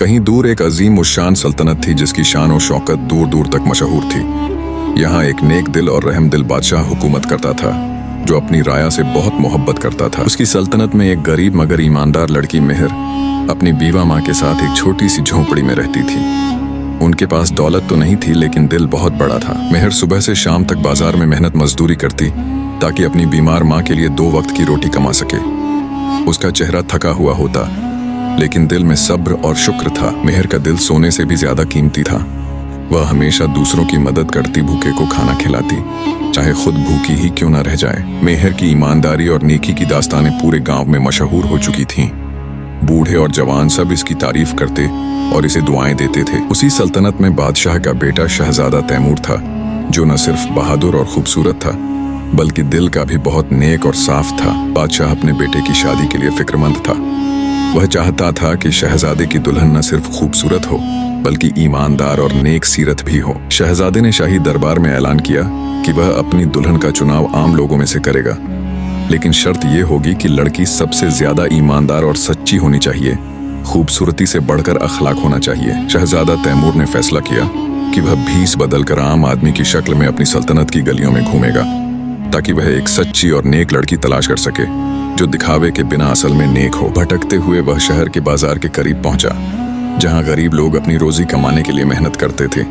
कहीं दूर एक अजीम उशान सल्तनत थी जिसकी शान और शौकत दूर दूर तक मशहूर थी। यहाँ एक नेक दिल और रहम दिल बादशाह हुकूमत करता था जो अपनी राया से बहुत मोहब्बत करता था। उसकी सल्तनत में एक गरीब मगर ईमानदार लड़की मेहर अपनी बीवा माँ के साथ एक छोटी सी झोंपड़ी में रहती थी। उनके पास दौलत तो नहीं थी लेकिन दिल बहुत बड़ा था। मेहर सुबह से शाम तक बाजार में मेहनत मजदूरी करती ताकि अपनी बीमार माँ के लिए 2 वक्त की रोटी कमा सके। उसका चेहरा थका हुआ होता लेकिन दिल में सब्र और शुक्र था। मेहर का दिल सोने से भी ज्यादा कीमती था। वह हमेशा दूसरों की मदद करती, भूखे को खाना खिलाती, चाहे खुद भूखी ही क्यों न रह जाए। मेहर की ईमानदारी और नेकी की दास्तानें पूरे गांव में मशहूर हो चुकी थीं। बूढ़े और जवान सब इसकी तारीफ करते और इसे दुआएं देते थे। उसी सल्तनत में बादशाह का बेटा शहजादा तैमूर था जो न सिर्फ बहादुर और खूबसूरत था बल्कि दिल का भी बहुत नेक और साफ था। बादशाह अपने बेटे की शादी के लिए फिक्रमंद था। वह चाहता था कि शहजादे की दुल्हन न सिर्फ खूबसूरत हो बल्कि ईमानदार और नेक सीरत भी हो। शहजादे ने शाही दरबार में ऐलान किया कि वह अपनी दुल्हन का चुनाव आम लोगों में से करेगा, लेकिन शर्त यह होगी कि लड़की सबसे ज्यादा ईमानदार और सच्ची होनी चाहिए। खूबसूरती से बढ़कर अखलाक होना चाहिए। शहजादा तैमूर ने फैसला किया कि वह भीस बदलकर आम आदमी की शक्ल में अपनी सल्तनत की गलियों में घूमेगा ताकि वह एक सच्ची और नेक लड़की तलाश कर सके जो दिखावे के बिना असल में नेक हो। भटकते हुए वह शहर के बाजार के करीब पहुंचा जहां गरीब लोग अपनी रोजी कमाने के लिए मेहनत करते थे।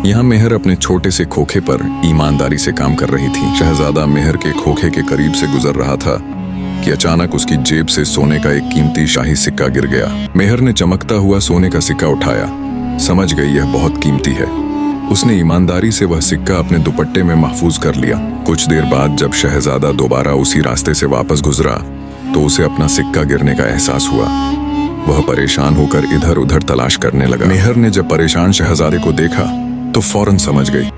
यहाँ मेहर अपने छोटे से खोखे पर ईमानदारी से काम कर रही थी। शहजादा मेहर के खोखे के करीब से गुजर रहा था कि अचानक उसकी जेब से सोने का एक कीमती शाही सिक्का गिर गया। मेहर ने चमकता हुआ सोने का सिक्का उठाया, समझ गई यह बहुत कीमती है। उसने ईमानदारी से वह सिक्का अपने दुपट्टे में महफूज कर लिया। कुछ देर बाद जब शहजादा दोबारा उसी रास्ते से वापस गुजरा तो उसे अपना सिक्का गिरने का एहसास हुआ। वह परेशान होकर इधर उधर तलाश करने लगा। मेहर ने जब परेशान शहजादे को देखा तो फौरन समझ गई।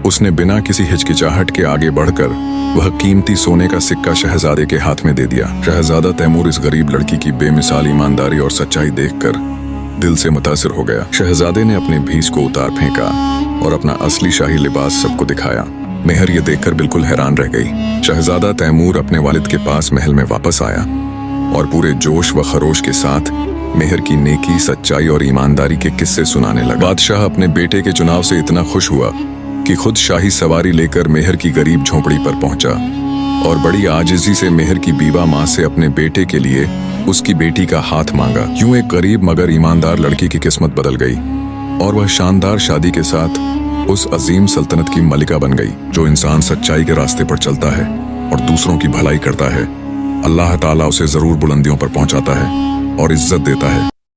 उसने बिना किसी हिचकिचाहट के आगे बढ़कर वह कीमती सोने का सिक्का शहजादे के हाथ में दे दिया। शहजादा तैमूर इस गरीब लड़की की बेमिसाल ईमानदारी और सच्चाई देखकर दिल से मुतासिर हो गया। शहजादे ने अपने भीस को उतार फेंका और अपना असली शाही लिबास सबको दिखाया। मेहर ये देखकर बिल्कुल हैरान रह गई। शहजादा तैमूर अपने वालिद के पास महल में वापस आया और पूरे जोश व खरोश के साथ मेहर की नेकी, सच्चाई और ईमानदारी के किस्से सुनाने लगा। बादशाह अपने बेटे के चुनाव से इतना खुश हुआ कि खुद शाही सवारी लेकर मेहर की गरीब झोंपड़ी पर पहुंचा और बड़ी आजिज़ी से मेहर की बीवा माँ से अपने बेटे के लिए उसकी बेटी का हाथ मांगा। यूं एक गरीब मगर ईमानदार लड़की की किस्मत बदल गई और वह शानदार शादी के साथ उस अजीम सल्तनत की मलिका बन गई। जो इंसान सच्चाई के रास्ते पर चलता है और दूसरों की भलाई करता है, अल्लाह ताला उसे जरूर बुलंदियों पर पहुंचाता है और इज्जत देता है।